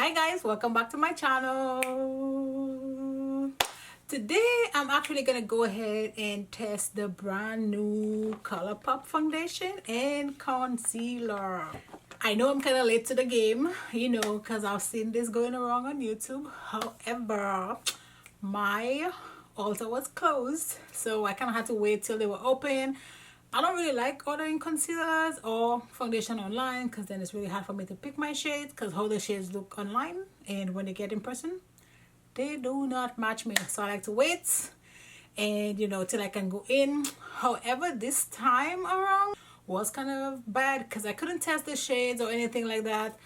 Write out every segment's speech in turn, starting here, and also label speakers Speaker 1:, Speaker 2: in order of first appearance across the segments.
Speaker 1: Hi guys, welcome back to my channel. Today I'm actually gonna go ahead and test the brand new Colourpop foundation and concealer. I know I'm kind of late to the game, you know, because I've seen this going around on YouTube. However, my Ulta was closed, so I kind of had to wait till they were open. I don't really like ordering concealers or foundation online because then it's really hard for me to pick my shades, because how the shades look online and when they get in person, they do not match me. So I like to wait and, you know, till I can go in. However, this time around was kind of bad because I couldn't test the shades or anything like that.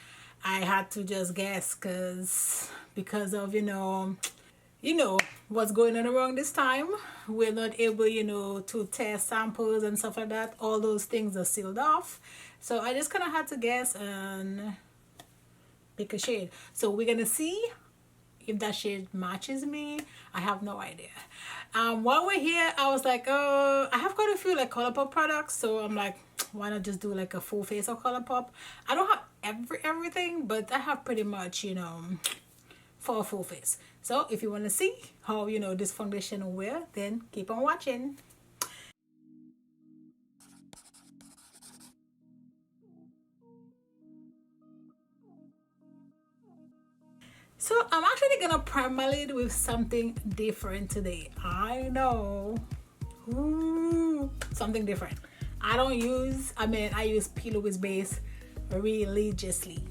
Speaker 1: I had to just guess because of, you know what's going on around this time. We're not able, you know, to test samples and stuff like that. All those things are sealed off, so I just kind of had to guess and pick a shade. So we're gonna see if that shade matches me. I have no idea. While we're here, I was like, I have quite a few like Colourpop products, so I'm like, why not just do like a full face of Colourpop? I don't have everything, but I have pretty much, you know, for a full face. So if you want to see how, you know, this foundation will wear, then keep on watching. So I'm actually gonna prime my lid with something different today. I know. Ooh, something different. I use P. Louise base religiously.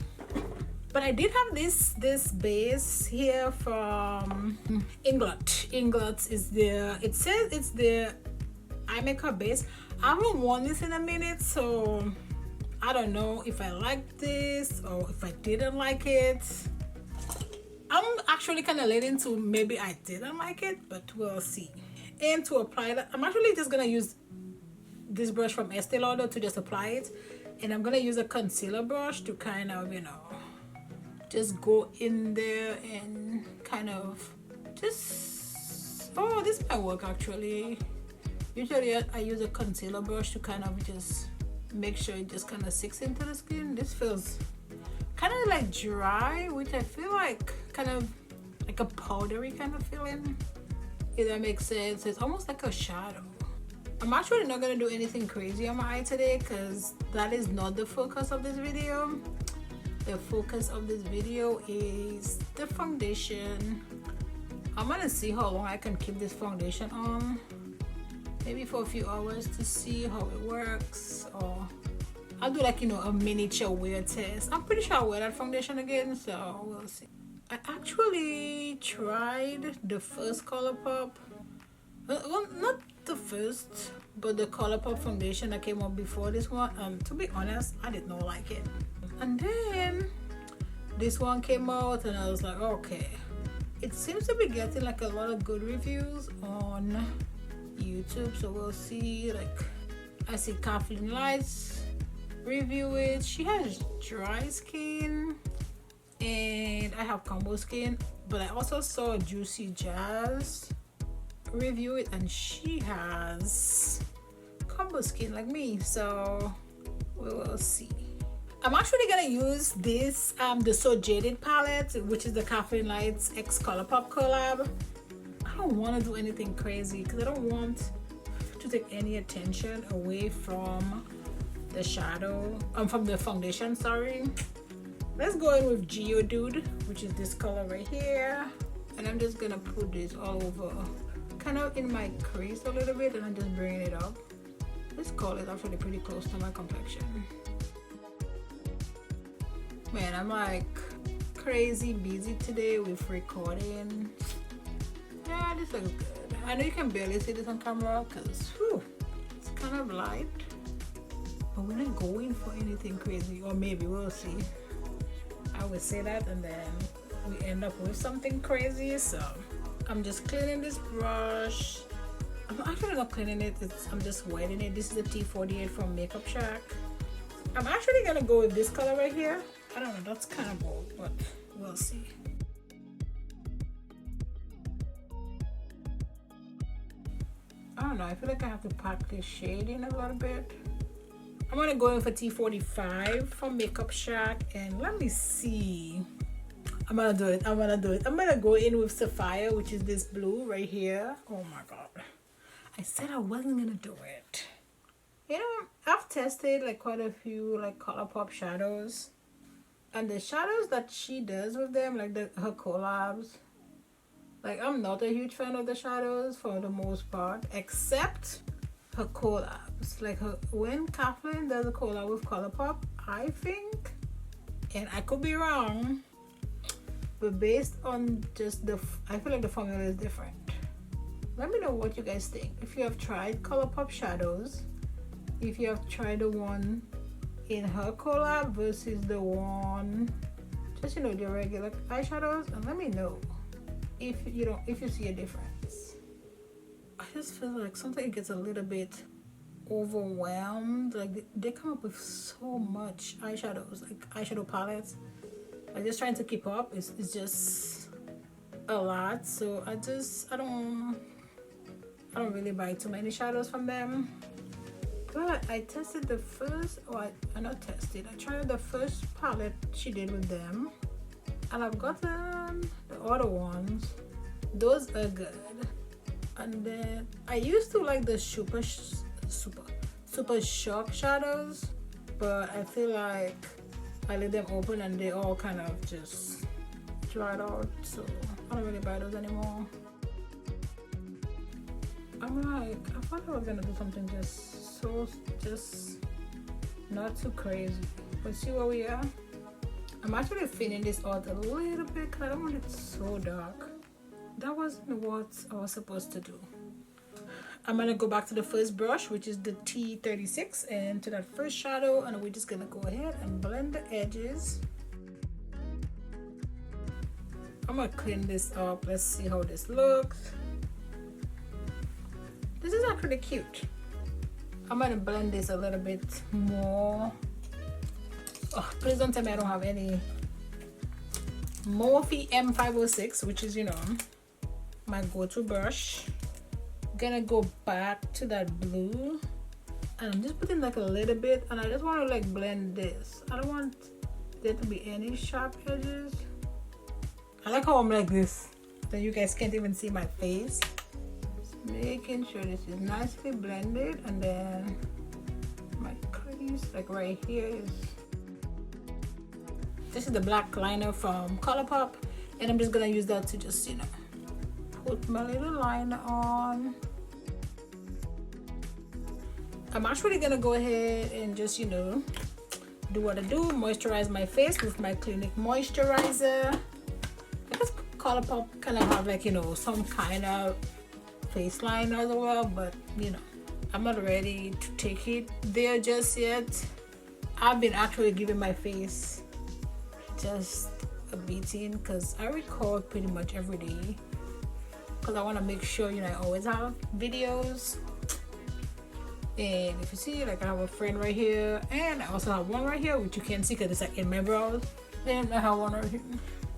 Speaker 1: But I did have this base here from Inglot. Inglot is it says it's the eye makeup base. I haven't worn this in a minute, so I don't know if I like this or if I didn't like it. I'm actually kind of leaning to maybe I didn't like it, but we'll see. And to apply that, I'm actually just gonna use this brush from Estee Lauder to just apply it, and I'm gonna use a concealer brush to kind of, you know, just go in there and kind of just, oh, this might work actually. Usually I use a concealer brush to kind of just make sure it just kind of sinks into the skin. This feels kind of like dry, which I feel like kind of like a powdery kind of feeling, if that makes sense. It's almost like a shadow. I'm actually not gonna do anything crazy on my eye today because that is not the focus of this video. The focus of this video is the foundation. I'm gonna see how long I can keep this foundation on, maybe for a few hours to see how it works, or I'll do like, you know, a miniature wear test. I'm pretty sure I'll wear that foundation again, so we'll see. I actually tried the first Colourpop, well, not the first, but the Colourpop foundation that came up before this one, and to be honest, I did not like it. And then this one came out and I was like, okay, it seems to be getting like a lot of good reviews on YouTube, so we'll see. Like, I see Kathleen likes review it. She has dry skin and I have combo skin, but I also saw Juicy Jazz review it and she has combo skin like me, so we will see. I'm actually gonna use this the Jaded palette, which is the Kathleen Lights X Colourpop collab. I don't want to do anything crazy because I don't want to take any attention away from the shadow, from the foundation, sorry. Let's go in with Geodude, which is this color right here, and I'm just gonna put this all over, kind of in my crease a little bit, and I'm just bringing it up. This color is actually pretty close to my complexion. Man, I'm like crazy busy today with recording. Yeah, this looks good. I know you can barely see this on camera because it's kind of light, but we're not going for anything crazy, or maybe we'll see. I would say that and then we end up with something crazy. So I'm just cleaning this brush. I'm actually not cleaning it, I'm just wetting it. This is the T48 from Makeup Shack. I'm actually gonna go with this color right here. I don't know, that's kind of bold, but we'll see. I don't know, I feel like I have to pack this shade in a little bit. I'm gonna go in for T45 from Makeup Shack, and let me see. I'm gonna do it. I'm gonna go in with Sapphire, which is this blue right here. Oh my god. I said I wasn't gonna do it. You know, I've tested like quite a few like Colourpop shadows. And the shadows that she does with them, like her collabs, like I'm not a huge fan of the shadows for the most part, except her collabs. Like when Kathleen does a collab with Colourpop, I think, and I could be wrong, but based on just I feel like the formula is different. Let me know what you guys think. If you have tried Colourpop shadows, if you have tried the one in her collab versus the one, just the regular eyeshadows, and let me know if you see a difference. I just feel like something gets a little bit overwhelmed. Like they come up with so much eyeshadows, like eyeshadow palettes. I'm just trying to keep up. It's just a lot. So I don't really buy too many shadows from them. But I tested the first, I tried the first palette she did with them, and I've gotten the other ones. Those are good. And then I used to like the super shock shadows, but I feel like I let them open and they all kind of just dried out, so I don't really buy those anymore. I'm like, I thought I was gonna do something just not too crazy, but see where we are. I'm actually thinning this out a little bit because I don't want it so dark. That wasn't what I was supposed to do. I'm gonna go back to the first brush, which is the T36, and to that first shadow, and we're just gonna go ahead and blend the edges. I'm gonna clean this up. Let's see how this looks. This is actually cute. I'm gonna blend this a little bit more. Oh, please don't tell me I don't have any Morphe M506, which is my go-to brush. Gonna go back to that blue, and I'm just putting like a little bit, and I just want to like blend this. I don't want there to be any sharp edges. I like how I'm like this, then you guys can't even see my face. Making sure this is nicely blended, and then my crease like right here is, this is the black liner from Colourpop, and I'm just gonna use that to just put my little liner on. I'm actually gonna go ahead and just do what I do, moisturize my face with my Clinique moisturizer. Because Colourpop kind of have like some kind of face line as well, but I'm not ready to take it there just yet. I've been actually giving my face just a beating because I record pretty much every day, because I want to make sure I always have videos. And if you see, like I have a friend right here, and I also have one right here, which you can't see because it's like in my brows, and I have one right here.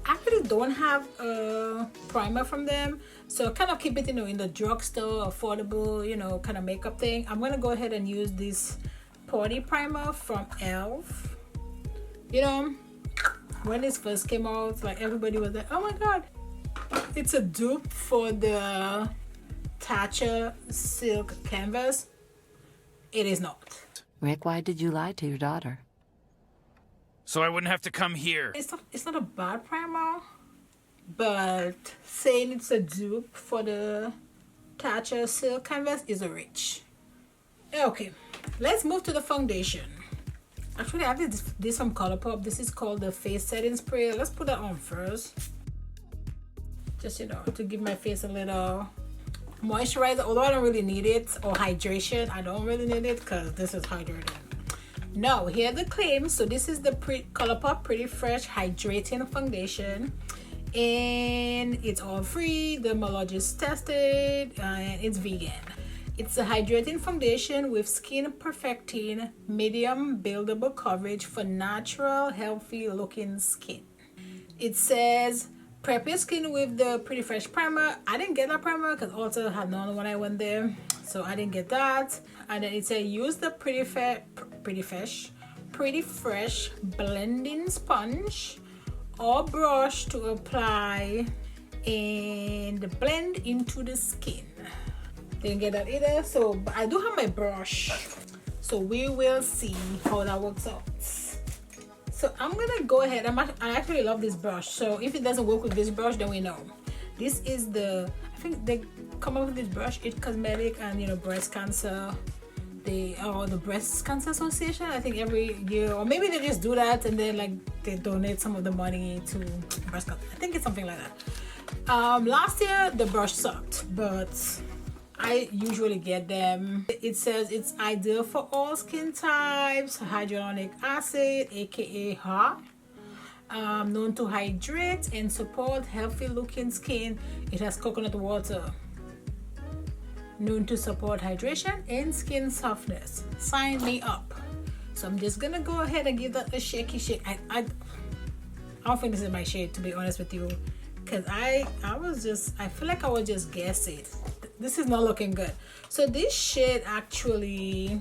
Speaker 1: I actually don't have a primer from them, so kind of keep it in the drugstore, affordable kind of makeup thing. I'm gonna go ahead and use this Party Primer from ELF. When this first came out, like everybody was like, oh my god, it's a dupe for the Tatcha Silk Canvas. It is not.
Speaker 2: Rick, why did you lie to your daughter?
Speaker 3: So I wouldn't have to come here.
Speaker 1: It's not a bad primer, but saying it's a dupe for the Tatcha Silk Canvas is a reach. Okay, let's move to the foundation. Actually, I did this from Colourpop. This is called the Face Setting Spray. Let's put that on first. Just, to give my face a little moisturizer, although I don't really need it, or hydration. I don't really need it because this is hydrating. Now, here are the claims. So this is the Colourpop Pretty Fresh Hydrating Foundation, and it's all free, dermatologist tested, and it's vegan. It's a hydrating foundation with skin perfecting medium buildable coverage for natural, healthy looking skin. It says prep your skin with the Pretty Fresh primer. I didn't get that primer because also had none when I went there, so I didn't get that. And then it said use the Pretty Fresh blending sponge or brush to apply and blend into the skin. Didn't get that either, so but I do have my brush, so we will see how that works out. So I'm gonna go ahead. I actually love this brush, so if it doesn't work with this brush, then we know. This is the, I think they come up with this brush, It's Cosmetic and, you know, breast cancer. The Breast Cancer Association, I think every year, or maybe they just do that and then like they donate some of the money to breast cancer. I think it's something like that. Last year the brush sucked, but I usually get them. It says it's ideal for all skin types, hyaluronic acid, aka HA, known to hydrate and support healthy looking skin. It has coconut water, known to support hydration and skin softness. Sign me up. So I'm just gonna go ahead and give that a shaky shake. I don't think this is my shade, to be honest with you, because I feel like I would just guess it. This is not looking good. So this shade actually,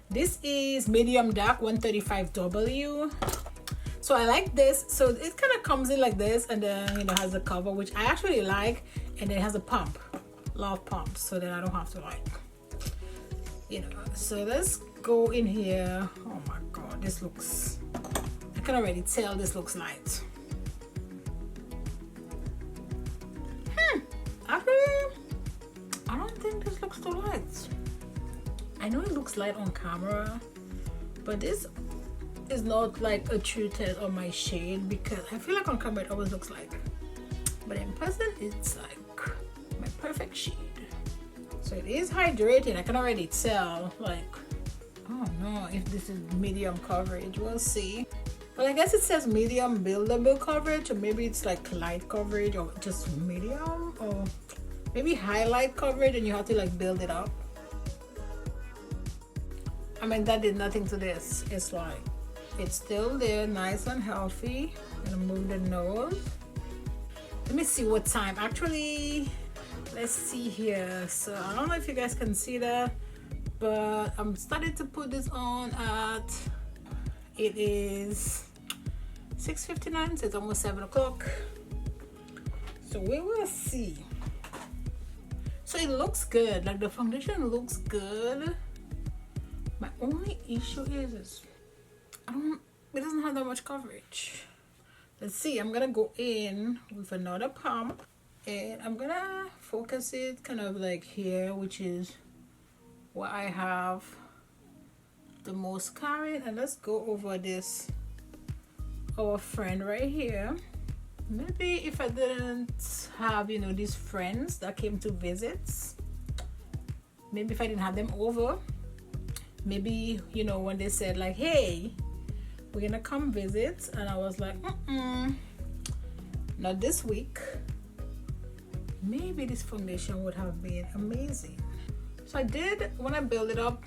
Speaker 1: this is medium dark 135W. So I like this. So it kind of comes in like this, and then, you know, has a cover, which I actually like, and then it has a pump. Love pumps, so then I don't have to, like, you know. So let's go in here. Oh my god, this looks, I can already tell this looks light. Actually, I don't think this looks too light. I know it looks light on camera, but this is not like a true test of my shade, because I feel like on camera it always looks like, but in person it's like my perfect shade. So it is hydrating. I can already tell, like, I don't know if this is medium coverage, we'll see. But I guess it says medium buildable coverage, or maybe it's like light coverage, or just medium, or maybe highlight coverage and you have to like build it up. I mean, that did nothing to this. It's like, it's still there, nice and healthy. I'm gonna move the nose. Let me see what time. Actually, let's see here. So I don't know if you guys can see that, but I'm starting to put this on at, it is 6:59, so it's almost 7 o'clock. So we will see. So it looks good, like the foundation looks good. My only issue is it doesn't have that much coverage. Let's see, I'm gonna go in with another pump, and I'm gonna focus it kind of like here, which is where I have the most carrying. And let's go over this, our friend right here. Maybe if I didn't have, you know, these friends that came to visit, maybe if I didn't have them over, maybe, you know, when they said like, hey, we're gonna come visit, and I was like, not this week, maybe this foundation would have been amazing. So I did, when I build it up,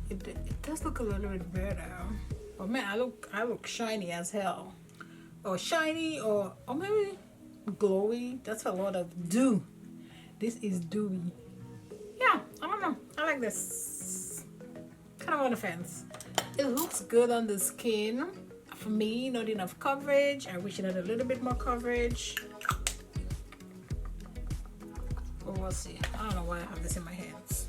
Speaker 1: it does look a little bit better. But man, I look shiny as hell, or shiny, or maybe glowy. That's a lot of dew. This is dewy. Yeah, I don't know, I like this. Kind of on the fence. It looks good on the skin. For me, not enough coverage. I wish it had a little bit more coverage. But we'll see. I don't know why I have this in my hands.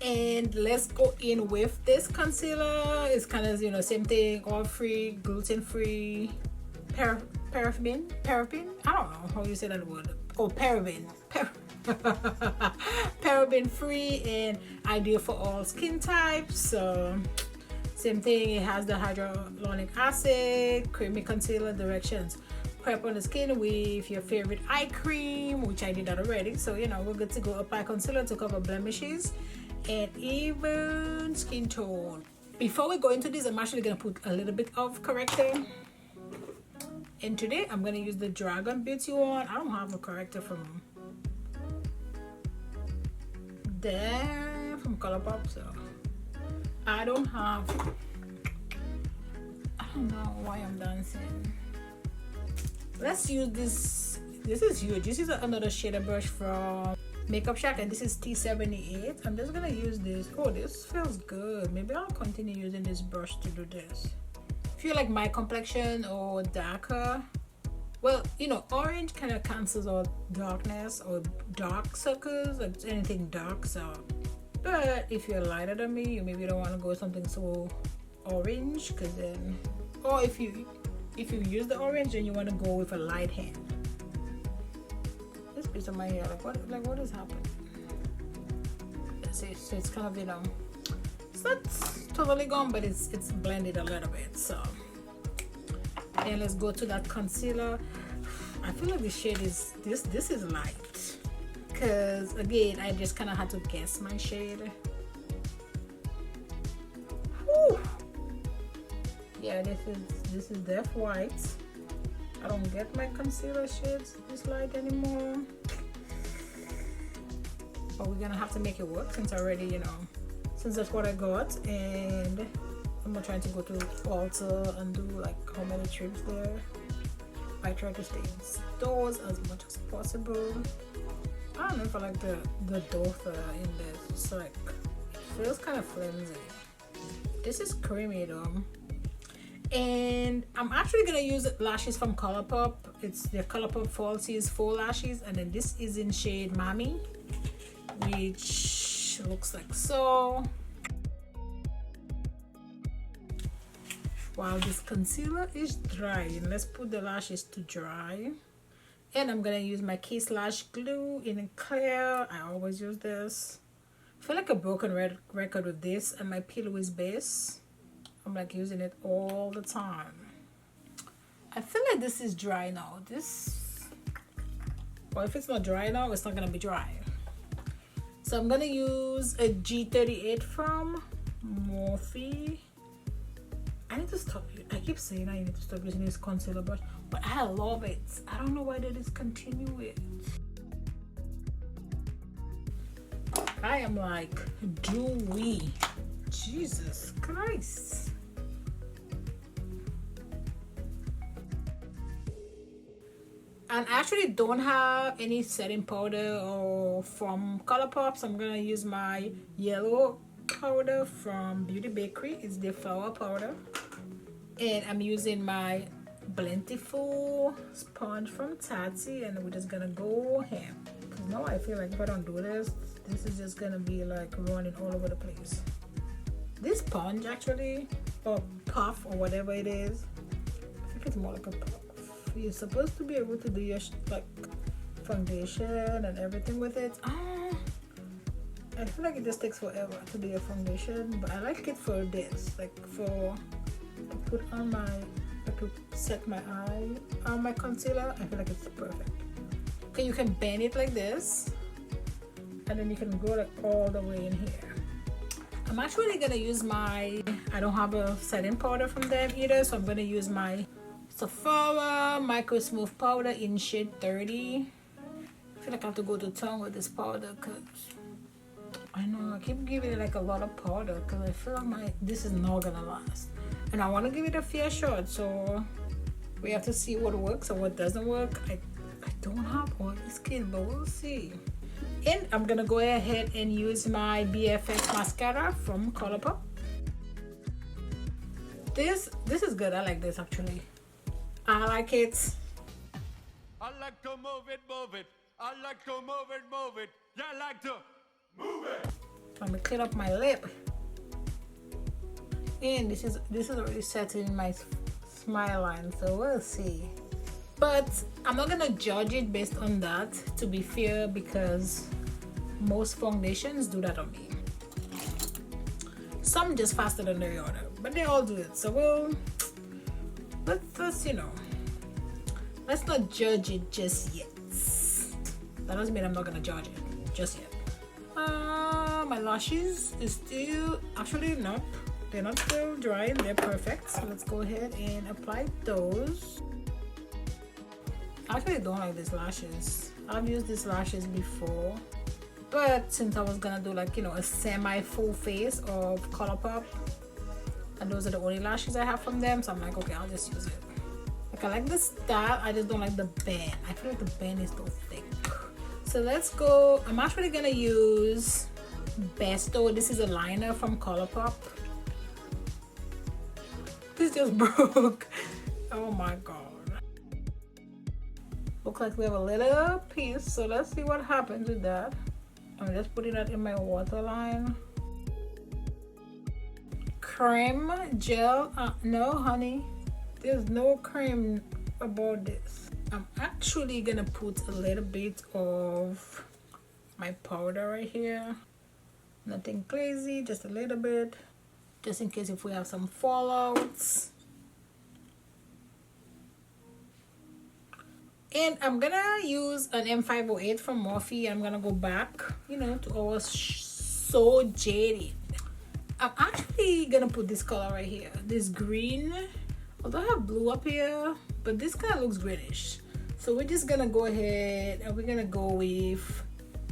Speaker 1: And let's go in with this concealer. It's kind of, you know, same thing, oil free, gluten free, paraben. I don't know how you say that word. Oh, paraben. Paraben free and ideal for all skin types. So same thing, it has the hyaluronic acid, creamy concealer, directions. Prep on the skin with your favorite eye cream, which I did that already. So, you know, we're good to go. Apply concealer to cover blemishes and even skin tone. Before we go into this, I'm actually gonna put a little bit of corrector. And today I'm gonna use the Dragon Beauty one. I don't have a corrector from there, from Colourpop, so I don't know why I'm dancing. Let's use this. This is huge. This is another shader brush from Makeup Shack, and this is T48. I'm just gonna use this. Oh, this feels good. Maybe I'll continue using this brush to do this. If you like my complexion or darker, Well, you know, orange kind of cancels out darkness or dark circles, like anything dark. So, but if you're lighter than me, you maybe don't want to go with something so orange, because then, or if you use the orange, then you want to go with a light hand. This piece of my hair, like what is happening? So it's kind of, you know, it's not totally gone, but it's blended a little bit. So, and let's go to that concealer. I feel like the shade is this is light, because again I just kind of had to guess my shade. Whew. Yeah, this is def white. I don't get my concealer shades this light anymore, but we're gonna have to make it work since already, you know, since that's what I got. And I'm gonna try to go to Ulta and do like how many trips there. I try to stay in stores as much as possible. I don't know if I like the dough in this. It's like, it feels kind of flimsy. This is creamy though. And I'm actually gonna use lashes from Colourpop. It's the Colourpop Falsies 4 lashes, and then this is in shade Mommy, which looks like so. While this concealer is drying, let's put the lashes to dry. And I'm gonna use my Kiss Lash Glue in clear. I always use this. I feel like a broken record with this and my Pillow is base. I'm like using it all the time. I feel like this is dry now. Well, if it's not dry now, it's not gonna be dry. So I'm gonna use a G38 from Morphe. I need to stop. I keep saying I need to stop using this concealer brush, but I love it. I don't know why they discontinue it. I am like dewy. Jesus Christ. And I actually don't have any setting powder or from Colourpop, so I'm gonna use my yellow powder from Beauty Bakery. It's the flower powder. And I'm using my Blendiful sponge from Tati, and we're just gonna go ham. Because now I feel like if I don't do this, this is just gonna be like running all over the place. This sponge actually, or puff or whatever it is, I think it's more like a puff. You're supposed to be able to do your like foundation and everything with it. I feel like it just takes forever to do your foundation, but I like it for this, like for to put on my, to set my eye on my concealer. I feel like it's perfect. Okay, you can bend it like this, and then you can go like all the way in here. I'm actually gonna use my, I don't have a setting powder from them either, so I'm gonna use my Sephora Micro Smooth Powder in shade 30. I feel like I have to go to town with this powder, because I know I keep giving it like a lot of powder, because I feel like this is not gonna last. And I want to give it a fair shot, so we have to see what works or what doesn't work. I don't have oily skin, but we'll see. And I'm gonna go ahead and use my BFX mascara from Colourpop. This is good. I like this actually. I like it.
Speaker 4: I like to move it, move it. I like to move it, move it. You like to move it.
Speaker 1: Let me clean up my lip. And this is already setting my smile line, so we'll see. But I'm not gonna judge it based on that, to be fair, because most foundations do that on me. Some just faster than the other, but they all do it. So let's you know, let's not judge it just yet. That doesn't mean I'm not gonna judge it just yet. My lashes is still actually not. They're not still drying, they're perfect. So let's go ahead and apply those. I actually don't like these lashes. I've used these lashes before, but since I was gonna do like, you know, a semi full face of Colourpop, and those are the only lashes I have from them, so I'm like, okay, I'll just use it. Like, I like the style, I just don't like the band. I feel like the band is too thick. So let's go. I'm actually gonna use Besto. This is a liner from Colourpop. This just broke. Oh my god. Looks like we have a little piece, so let's see what happens with that. I'm just putting that in my waterline. Cream gel, no honey, there's no cream about this. I'm actually gonna put a little bit of my powder right here. Nothing crazy, just a little bit, just in case if we have some fallouts. And I'm gonna use an M508 from Morphe. I'm gonna go back, you know, to our So Jaded. I'm actually gonna put this color right here, this green, although I have blue up here, but this kind of looks greenish. So we're just gonna go ahead and we're gonna go with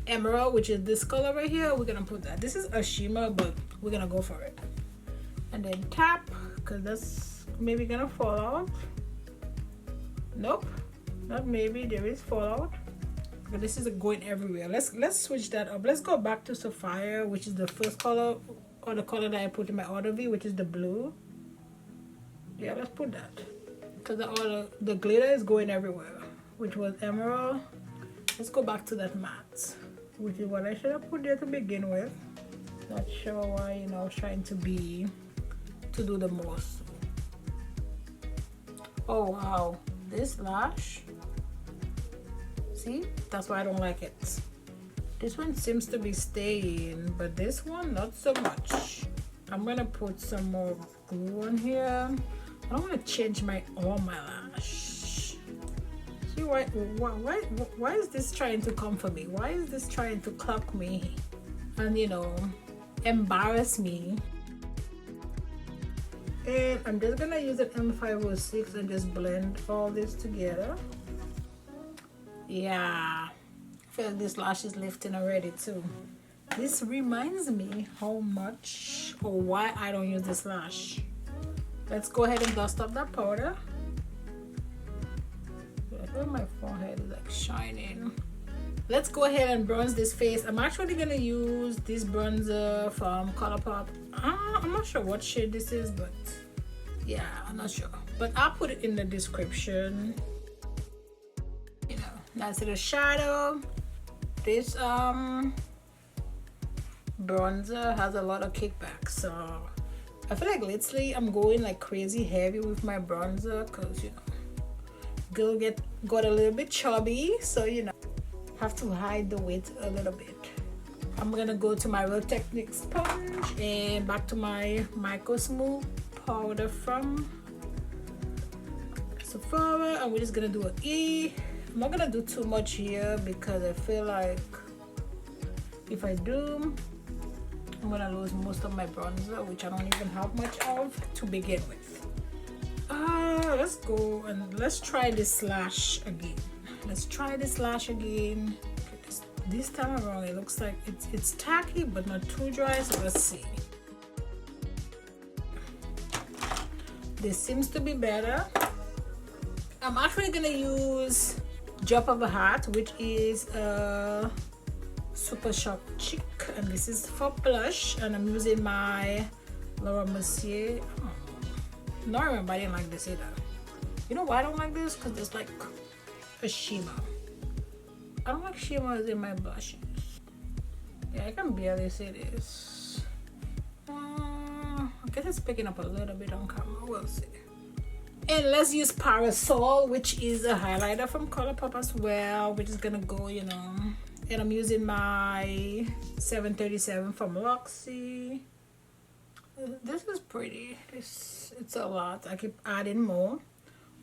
Speaker 1: Emerald, which is this color right here. We're gonna put that. This is a shimmer, but we're gonna go for it. And then tap, because that's maybe gonna fall out. Nope, not maybe, there is fallout. But this is going everywhere. Let's switch that up. Let's go back to Sapphire, which is the first color, or the color that I put in my order V, which is the blue. Yeah, let's put that, because the glitter is going everywhere, which was Emerald. Let's go back to that matte, which is what I should have put there to begin with. Not sure why, you know, I was trying to do the most. Oh wow, this lash, see, that's why I don't like it. This one seems to be staying, but this one not so much. I'm gonna put some more glue on here. I don't want to change all my lash. See why is this trying to come for me? Why is this trying to clock me and, you know, embarrass me? And I'm just gonna use an M506 and just blend all this together. Yeah, I feel like this lash is lifting already too. This reminds me how much or why I don't use this lash. Let's go ahead and dust up that powder. I feel my forehead is like shining. Let's go ahead and bronze this face. I'm actually gonna use this bronzer from Colourpop. I'm not sure what shade this is, but yeah, I'm not sure. But I'll put it in the description. You know, nice little shadow. This bronzer has a lot of kickback, so I feel like lately I'm going like crazy heavy with my bronzer, because, you know, girl got a little bit chubby, so, you know, have to hide the weight a little bit. I'm gonna go to my Real Technique sponge and back to my Micro Smooth powder from Sephora, and we're just gonna do an E. I'm not gonna do too much here because I feel like if I do, I'm gonna lose most of my bronzer, which I don't even have much of to begin with. Let's go and let's try this lash again. Let's try this lash again. Okay, this time around it looks like it's tacky but not too dry, so let's see. This seems to be better. I'm actually gonna use Drop of a Hat, which is a Super Shock Chic, and this is for blush, and I'm using my Laura Mercier. No, I remember I didn't like this either. You know why I don't like this? Because it's like a shimmer. I don't like shimmers in my blushes. Yeah, I can barely see this. I guess it's picking up a little bit on camera. We'll see. And let's use Parasol, which is a highlighter from Colourpop as well. We're just gonna go, you know. And I'm using my 737 from Luxie. This is pretty. It's a lot. I keep adding more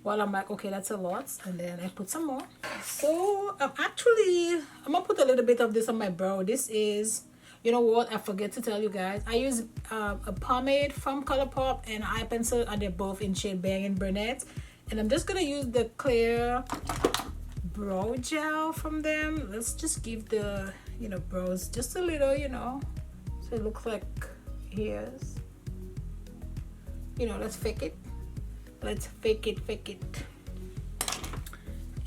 Speaker 1: while I'm like, okay, that's a lot, and then I put some more. So I'm gonna put a little bit of this on my brow. This is, you know what, I forget to tell you guys, I use a pomade from Colourpop and eye pencil, and they're both in shade Bangin Brunette. And I'm just gonna use the clear brow gel from them. Let's just give the, you know, brows just a little, you know, so it looks like hairs. You know, let's fake it. Let's fake it.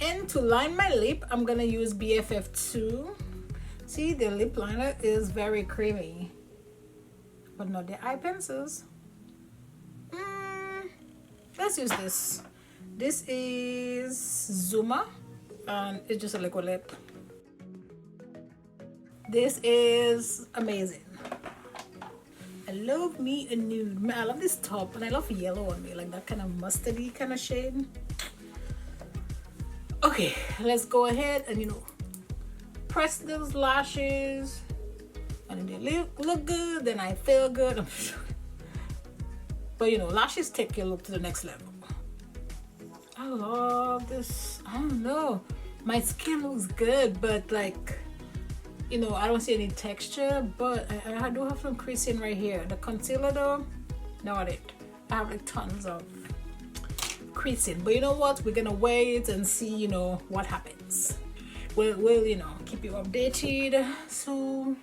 Speaker 1: And to line my lip, I'm gonna use BFF2. See, the lip liner is very creamy, but not the eye pencils. Let's use this. This is Zuma and it's just a liquid lip. This is amazing. I love me a nude. Man, I love this top, and I love yellow on me, like that kind of mustardy kind of shade. Okay, let's go ahead and, you know, press those lashes, and if they look good, then I feel good. I'm sure. But you know, lashes take your look to the next level. I love this. I don't know, my skin looks good, but like, you know, I don't see any texture, but I do have some creasing right here. The concealer though, not it. I have like tons of creasing, but you know what, we're gonna wait and see, you know, what happens. We'll you know, keep you updated. So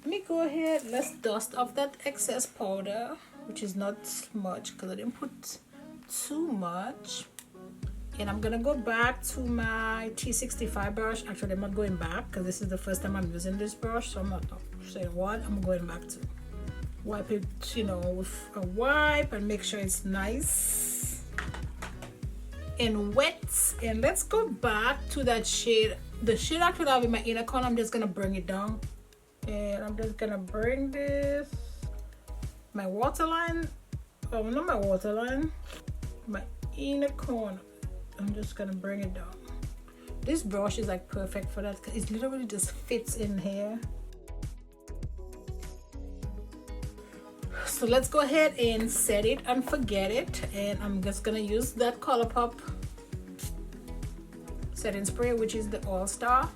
Speaker 1: let me go ahead, let's dust off that excess powder, which is not much because I didn't put too much. And I'm gonna go back to my T65 brush. Actually, I'm not going back because this is the first time I'm using this brush, so I'm not saying what I'm going back to. Wipe it, you know, with a wipe and make sure it's nice and wet. And let's go back to that shade. The shade actually I have in my inner corner, I'm just gonna bring it down. And I'm just gonna bring this, my waterline, oh, not my waterline, my inner corner. I'm just gonna bring it down. This brush is like perfect for that because it literally just fits in here. So let's go ahead and set it and forget it. And I'm just gonna use that Colourpop setting spray, which is the All Star.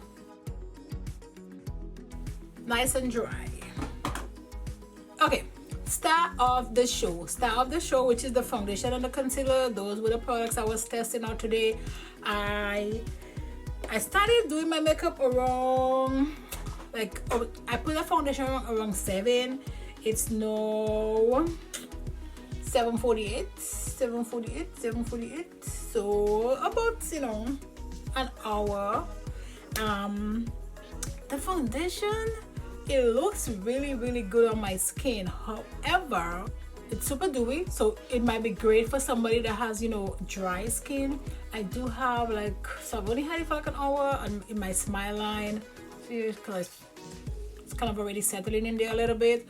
Speaker 1: Nice and dry. Okay, star of the show, which is the foundation and the concealer. Those were the products I was testing out today. I started doing my makeup around, like, I put the foundation around 7. It's no 7:48. So about, you know, an hour. The foundation, it looks really good on my skin. However, it's super dewy, so it might be great for somebody that has, you know, dry skin. I do have like, so I've only had it for like an hour in my smile line. See, because it's kind of already settling in there a little bit.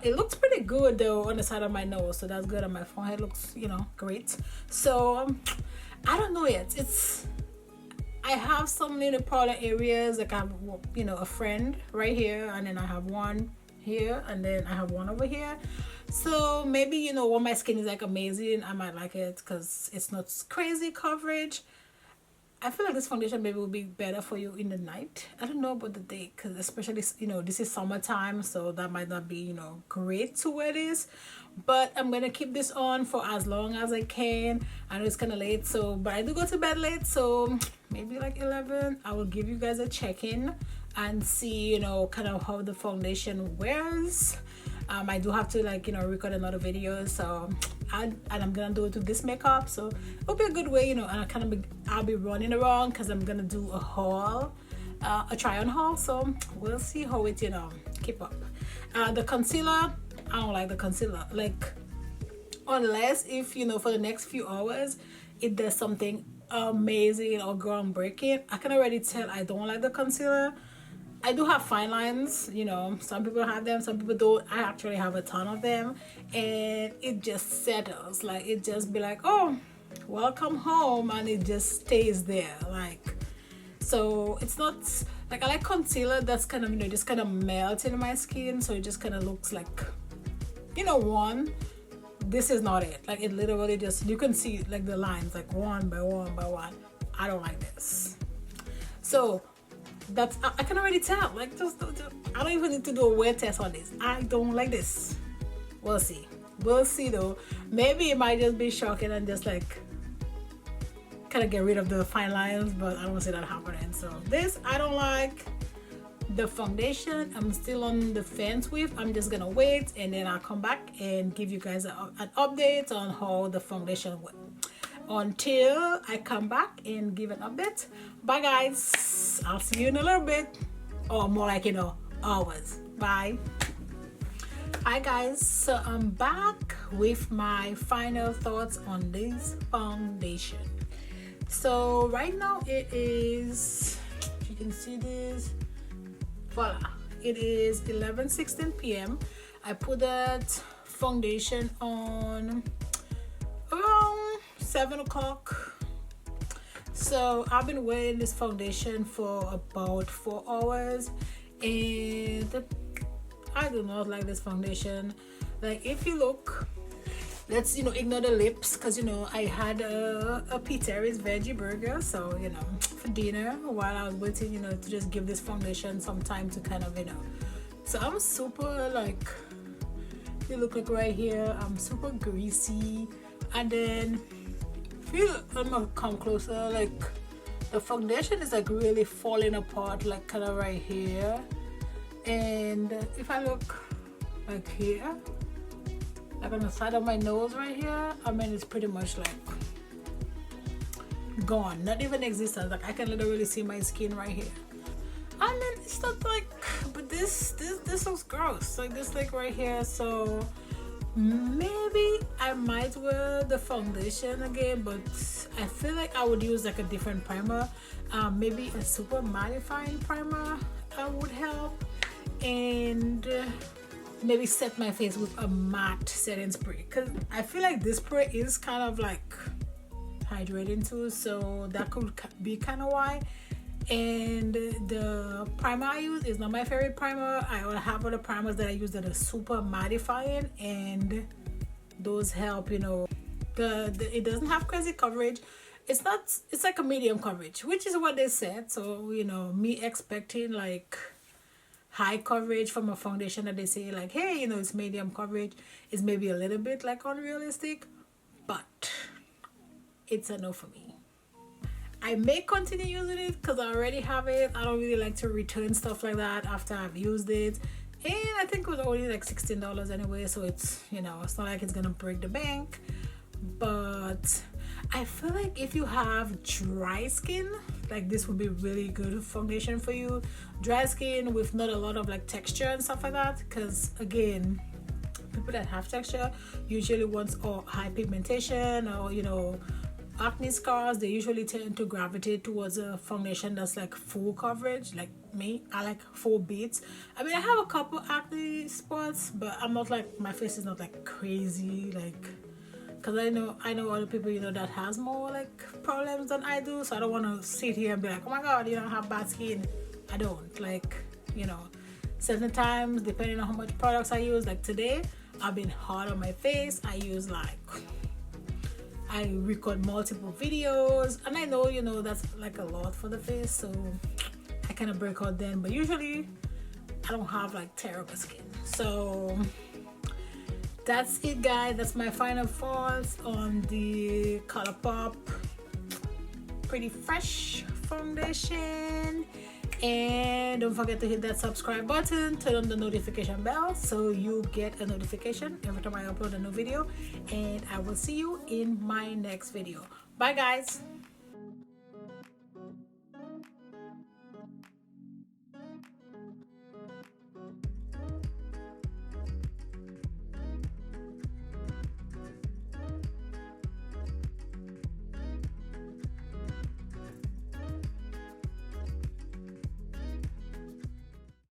Speaker 1: It looks pretty good though on the side of my nose, so that's good. On my forehead looks, you know, great. So I don't know yet. I have some little powder areas, like I have, you know, a friend right here, and then I have one here, and then I have one over here. So maybe, you know, when my skin is like amazing, I might like it because it's not crazy coverage. I feel like this foundation maybe will be better for you in the night. I don't know about the day, because especially, you know, this is summertime, so that might not be, you know, great to wear this. But I'm gonna keep this on for as long as I can. I know it's kind of late, so, but I do go to bed late, so maybe like 11 I will give you guys a check-in and see, you know, kind of how the foundation wears. I do have to, like, you know, record another video, so and I'm gonna do it with this makeup, so it'll be a good way, you know. And I'll be running around because I'm gonna do a haul, a try on haul, so we'll see how it, you know, keep up. The concealer, I don't like the concealer, like, unless if, you know, for the next few hours it does something amazing or groundbreaking. I can already tell I don't like the concealer. I do have fine lines, you know, some people have them, some people don't. I actually have a ton of them, and it just settles, like, it just be like, oh, welcome home, and it just stays there, like. So it's not like, I like concealer that's kind of, you know, just kind of melt in my skin, so it just kind of looks like, you know, one. This is not it. Like, it literally just, you can see like the lines, like one by one by one. I don't like this. So that's, I can already tell, like, just I don't even need to do a wear test on this. I don't like this. We'll see though. Maybe it might just be shocking and just like kind of get rid of the fine lines, but I don't see that happening. So this I don't like. The foundation I'm still on the fence with. I'm just gonna wait, and then I'll come back and give you guys an update on how the foundation went. Until I come back and give an update. Bye guys, I'll see you in a little bit, or more like, you know, hours. Bye. Hi guys, so I'm back with my final thoughts on this foundation. So right now it is, you can see this, voila, it is 11:16 p.m. I put that foundation on around 7 o'clock. So I've been wearing this foundation for about 4 hours, and I do not like this foundation. Like, if you look, let's ignore the lips, because I had a Peter's veggie burger, so for dinner, while I was waiting to just give this foundation some time to kind of so I'm super, like, you look like right here, I'm super greasy. And then I'm gonna come closer, like the foundation is like really falling apart, like kind of right here. And if I look like here, like on the side of my nose right here, I mean, it's pretty much like gone, not even existent. Like, I can literally see my skin right here. I mean, it's not like, but this looks gross, like this, like right here. So maybe I might wear the foundation again, but I feel like I would use like a different primer. Maybe a super mattifying primer would help, and maybe set my face with a matte setting spray, because I feel like this spray is kind of like hydrating too, so that could be kind of why. And the primer I use is not my favorite primer. I have other primers that I use that are super mattifying, and those help. It doesn't have crazy coverage. It's like a medium coverage, which is what they said. So me expecting like high coverage from a foundation that they say like, hey, it's medium coverage, is maybe a little bit like unrealistic, but it's a no for me. I may continue using it because I already have it. I don't really like to return stuff like that after I've used it, and I think it was only like $16 anyway, so it's it's not like it's gonna break the bank. But I feel like if you have dry skin, like this would be really good foundation for you. Dry skin with not a lot of like texture and stuff like that, because again, people that have texture usually want high pigmentation or acne scars. They usually tend to gravitate towards a foundation that's like full coverage. Like me, I like full beads. I mean, I have a couple acne spots, but I'm not like, my face is not like crazy, like, because I know other people that has more like problems than I do, so I don't want to sit here and be like, oh my god, I have bad skin. I don't, like, certain times, depending on how much products I use. Like today, I've been hard on my face. I record multiple videos, and I know that's like a lot for the face, so I kind of break out then. But usually I don't have like terrible skin. So that's it, guys. That's my final thoughts on the Colourpop Pretty Fresh foundation. And don't forget to hit that subscribe button, turn on the notification bell so you get a notification every time I upload a new video. And I will see you in my next video. Bye, guys.